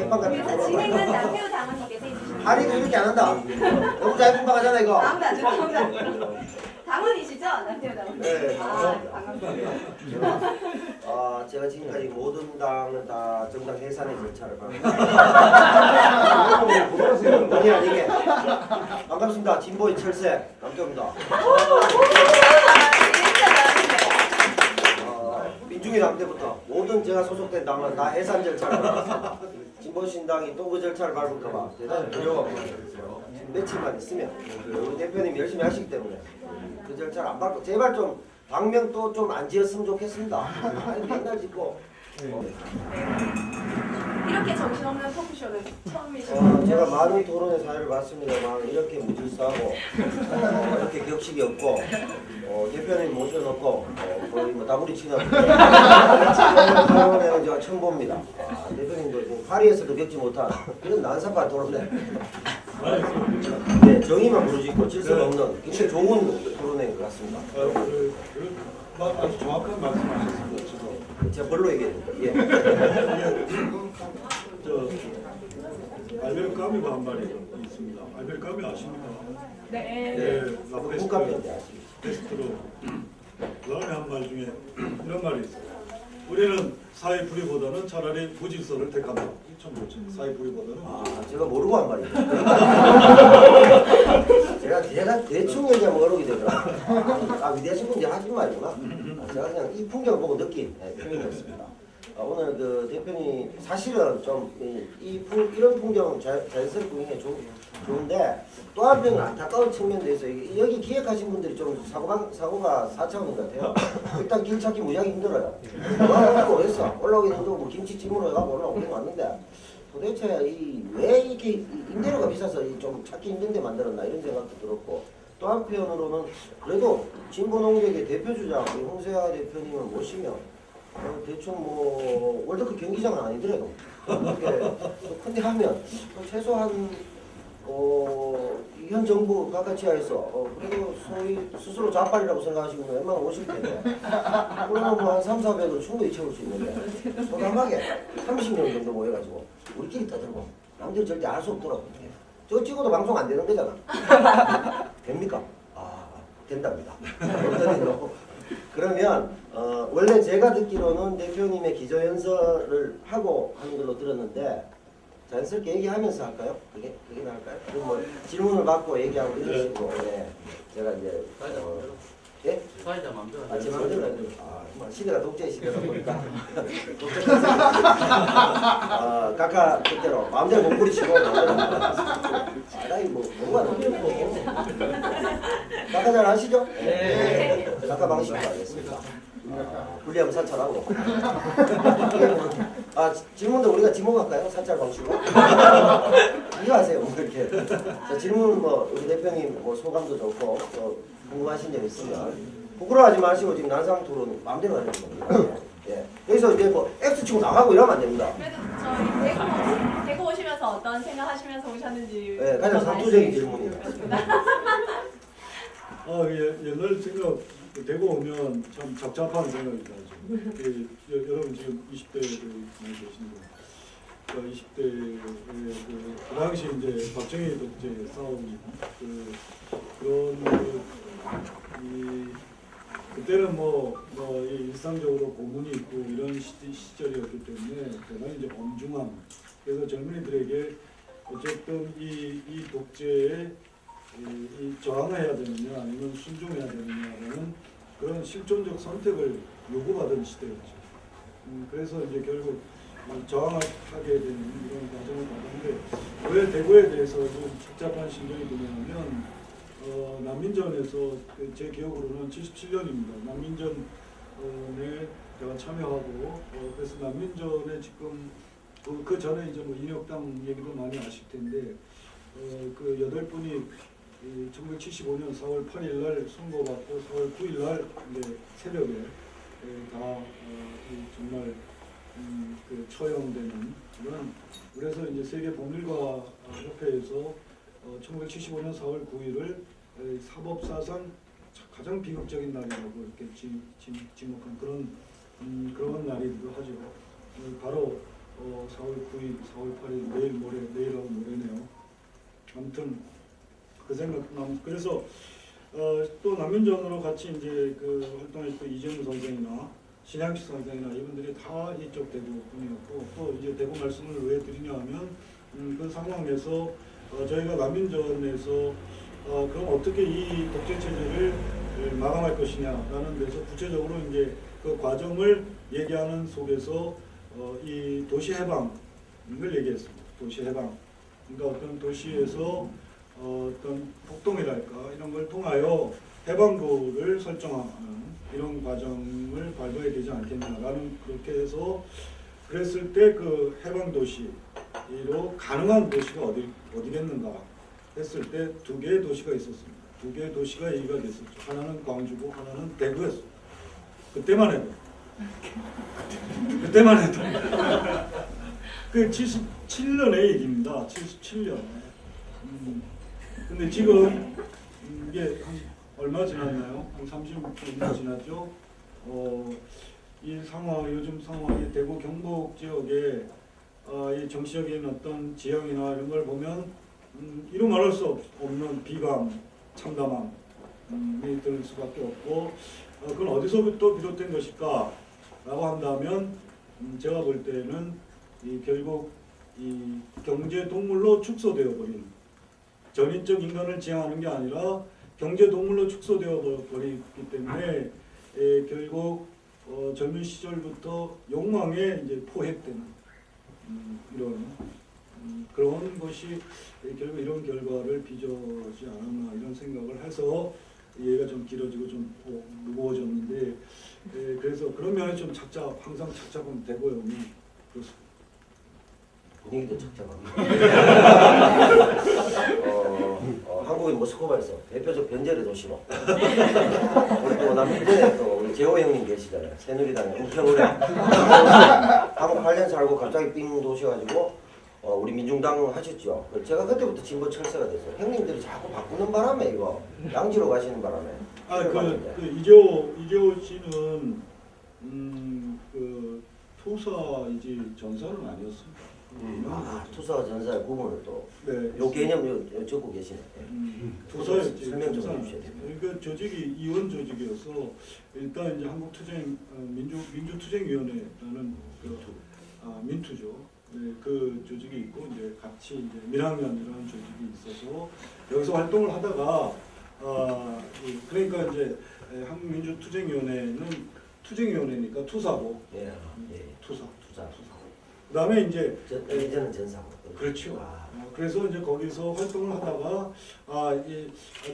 땜빵 같은 그래서 진행은 남태우 당원님께서 해주십니다. 할인도 이렇게 안 한다. 너무 잘 뿜빵하잖아 이거. 아무도 안 죄송합니다. 당원이시죠? 남태우 당원. 네. 반갑습니다. 제가 지금까지 모든 당은 다 정당 해산의 절차를 밟았습니다. 아니 아니게 반갑습니다. 진보의 철새 남태우입니다. 민중의 당대부터 모든 제가 소속된 당은 다 해산 절차를 밟았습니다. 진보신당이 또 그 절차를 밟을까봐 대단히 두려워하고 며칠만 있으면 우리 대표님 열심히 하시기 때문에 그 절차를 안 밟고 제발 좀 당명 또 좀 안 지었으면 좋겠습니다. 아니 맨날 짓고. 이렇게 정신없는 토크쇼는 처음이시죠? 제가 많은 토론의 사회를 봤습니다만 이렇게 무질서하고 이렇게 격식이 없고 대표님 모셔놓고 거의 뭐 다부리 치는 토론회는 제가 처음 봅니다. 대표님도 지금 파리에서도 겪지 못한 이런 난삽한 토론회. 네, 정의만 부르짖고 질서가 없는 굉장히 좋은 토론회인 것 같습니다. 아주 정확한 말씀하셨습니다. 제가 별로 얘기했는데. 예. 알벨카미가 한 말이 있습니다. 알벨카미 아십니까? 네. 국가편인데 아시죠? 베스트로 그다음에 한 말 중에 이런 말이 있어요. 우리는 사회 불의보다는 차라리 무질서를 택한다. 참 좋죠. 사회 불의보다는. 제가 모르고 한 말이에요. 제가 대충 얘기하면 어록이 되더라고요. 위대하신 분 이제 하신 말이구나. 제가 그냥 이 풍경을 보고 느낀 표현이었습니다. 오늘 그 대표님 사실은 좀 이런 풍경 자연스럽게 보기에 좋은데 또 한편 안타까운 측면도 있어요. 여기 기획하신 분들이 좀 사고가 4차원인 것 같아요. 일단 길 찾기 무지하게 힘들어요. 어디서 올라오긴 힘들고 뭐 김치 찜으로 해가지고 올라오긴 왔는데 도대체 왜 이렇게 임대료가 비싸서 좀 찾기 힘든데 만들었나 이런 생각도 들었고 또 한편으로는 그래도 진보농객의 대표주자 우리 홍세아 대표님을 모시면 대충 뭐 월드컵 경기장은 아니더라도 이렇게 큰데 하면 최소한 현 정부 바깥치하에서 그래도 소위 스스로 좌빨이라고 생각하시면 웬만하면 오실 텐데 그러면 뭐 한 3, 400을 충분히 채울 수 있는데 소담하게 30명 정도 모여가지고 우리끼리 떠들고 남들이 절대 알 수 없더라고요. 저거 찍어도 방송 안 되는 거잖아. 됩니까? 된답니다. 그러면 원래 제가 듣기로는 대표님의 기조연설을 하고 하는 걸로 들었는데 자연스럽게 얘기하면서 할까요? 그게 나을까요? 그럼 뭐 질문을 받고 얘기하고 이런 식으로 제가 이제 예? 사회자 마음대로 제 마음대로 해요. 정말 시대가 독재 시대다 보니까 독재 각하 그때로 마음대로 몸부리치고 나이 뭐가 너무 각하 잘 아시죠? 네. 각하 방식으로 하겠습니다. 불리하면 사찰하고. 질문도 우리가 지목할까요? 사찰 방식으로? 이해하세요, 뭐 이렇게. 자, 질문 뭐 우리 대표님 뭐 소감도 좋고 또 궁금하신 점 있으면 부끄러워하지 마시고 지금 난상 토론 마음대로 하는 겁니다. 예. 여기서 이제 뭐 X 치고 나가고 이러면 안 됩니다. 그래도 저희 대구 오시면서 어떤 생각하시면서 오셨는지. 네, 가장 상투적인 질문이에요. 옛날 생각 대구 오면 참 잡잡한 생각이 나죠. 여러분 지금 20대를 많이 계시는데 20대의 그 당시 이제 박정희 독재 싸움 그런 그때는 뭐 일상적으로 고문이 있고 이런 시절이었기 때문에 대단히 이제 엄중함. 그래서 젊은이들에게 어쨌든 이 독재에 저항해야 되느냐 아니면 순종해야 되느냐라는 그런 실존적 선택을 요구받은 시대였죠. 그래서 이제 결국 저항하게 되는 이런 과정을 받았는데 왜 대구에 대해서 좀 복잡한 심정이 드냐면 난민전에서 제 기억으로는 77년입니다. 난민전에 제가 참여하고 그래서 난민전에 지금 그 전에 이제 뭐 인혁당 얘기도 많이 아실 텐데 그 8분이 1975년 4월 8일 날 선고받고 4월 9일 날 새벽에 다 정말 그 처형되는 그런 그래서 이제 세계 법률가 협회에서 1975년 4월 9일을 사법사상 가장 비극적인 날이라고 이렇게 지목한 그런 날이기도 하죠. 바로 4월 9일, 4월 8일 내일 모레 내일하고 모레네요. 아무튼 그 생각 그래서 또 남면전으로 같이 이제 그 활동했던 이재무 선생이나 신양식 선생이나 이분들이 다 이쪽 대구 분이었고 또 이제 대구 말씀을 왜 드리냐 하면 그 상황에서 저희가 남면전에서 그럼 어떻게 이 독재 체제를 마감할 것이냐라는 데서 구체적으로 이제 그 과정을 얘기하는 속에서 이 도시 해방을 얘기했습니다. 도시 해방. 그러니까 어떤 도시에서 어떤 폭동이랄까 이런 걸 통하여 해방도를 설정하는 이런 과정을 밟아야 되지 않겠냐라는 그렇게 해서 그랬을 때 그 해방 도시로 가능한 도시가 어디겠는가 했을 때 두 개의 도시가 있었습니다. 두 개의 도시가 얘기가 됐었죠. 하나는 광주고 하나는 대구였어요. 그때만 해도 그 77년의 얘기입니다. 77년. 근데 지금 이게 한 얼마 지났나요? 한 30년 지났죠. 이 상황, 요즘 상황이 대구 경북 지역에 이 정치적인 어떤 지형이나 이런 걸 보면 이루 말할 수 없는 비감, 참담함이 들 수밖에 없고 그건 어디서부터 비롯된 것일까? 라고 한다면 제가 볼 때는 결국 이 경제 동물로 축소되어 버린 전인적 인간을 지향하는 게 아니라 경제 동물로 축소되어 버리기 때문에 결국 젊은 시절부터 욕망에 이제 포획되는 이런 그런 것이 결국 이런 결과를 빚어지 않았나 이런 생각을 해서 얘가 좀 길어지고 좀 무거워졌는데 그래서 그런 면에 좀 항상 착잡은 되고요. 그렇습니다. 분위기도 착잡합니다. 한국인 모스크바에서 대표적 변절의 도시로 우리 또 남편에 또 우리 재호 형님 계시잖아요. 새누리당의 우편으로 한국 8년 살고 갑자기 삥 도셔가지고 우리 민중당 하셨죠. 제가 그때부터 진보 철새가 됐어요. 형님들이 자꾸 바꾸는 바람에 이거 양지로 가시는 바람에. 그 이재호 씨는 그 투사이지 전사는 아니었습니다. 투사와 전사의 구분을 또 요 네, 개념 적고 계시네. 투사였지. 설명 좀 해주셔야 됩니다. 그러니까 조직이 이원 조직이어서 일단 이제 한국투쟁 민주투쟁위원회라는 그 민투죠. 네, 그 조직이 있고 이제 같이 이제 민학연이라는 조직이 있어서 여기서 활동을 하다가 그러니까 이제 한국민주투쟁위원회는 투쟁위원회니까 투사고 투사. 그다음에 이제 이제는 전사고. 그렇죠. 그래서 이제 거기서 활동을 하다가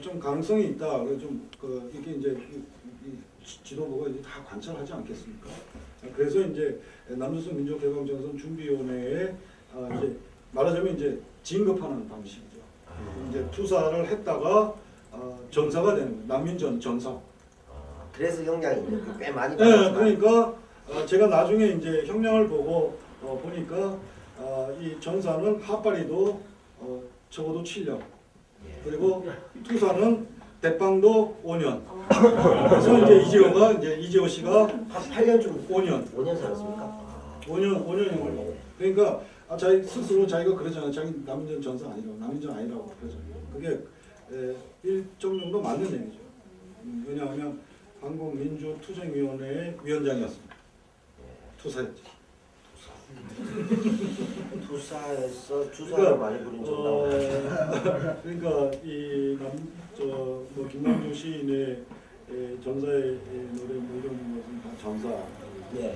좀 가능성이 있다. 좀 이게 이제 지도부가 이제 다 관찰하지 않겠습니까? 그래서 이제 남조선 민족개방전선 준비위원회에 이제 말하자면 이제 진급하는 방식이죠. 이제 투사를 했다가 전사가 되는 거예요. 남민전 전사. 그래서 형량이 꽤 많이 네, 받았지만 그러니까 제가 나중에 이제 형량을 보고 보니까 이 전사는 핫바리도 적어도 7년 그리고 투사는 대빵도 5년. 그래서 이제 이재호 씨가 한 8년쯤 5년 살았습니까? 5년형을 그러니까 자기 스스로 자기가 그러잖아요. 자기 남인전 전사 아니라고 남인전 아니라고 그러잖아요. 그게 일정 정도 맞는 얘기죠. 왜냐하면 한국민주투쟁위원회의 위원장이었습니다. 투사였죠. 투사에서 주사를 많이 부린 정당. 그러니까 김남주 시인의 전사의 노래 이런 것은 다 전사. 예.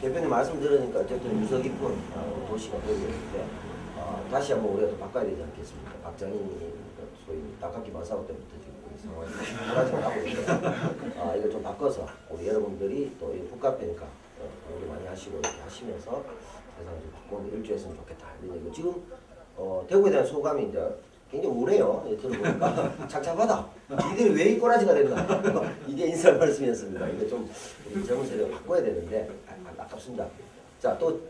대표님 말씀 들으니까 어쨌든 유서 깊은 도시가 되고 있는데 다시 한번 우리가 또 바꿔야 되지 않겠습니까? 박장인 소위 딱깎이 마사오 때부터 지금 상황이 하나씩 나고 있는데 이걸 좀 바꿔서 우리 여러분들이 또 북카페니까 우리 많이 하시고 이렇게 하시면서 세상을 좀 바꾸는 일주했으면 좋겠다. 이거 지금 대구에 대한 소감이 이제 굉장히 우울해요. 들어보니까 착잡하다. 이들이 왜 이 꼬라지가 됐나? 이게 인사 말씀이었습니다. 이거 좀 우리 젊은 세대가 바꿔야 되는데 아깝습니다. 자, 또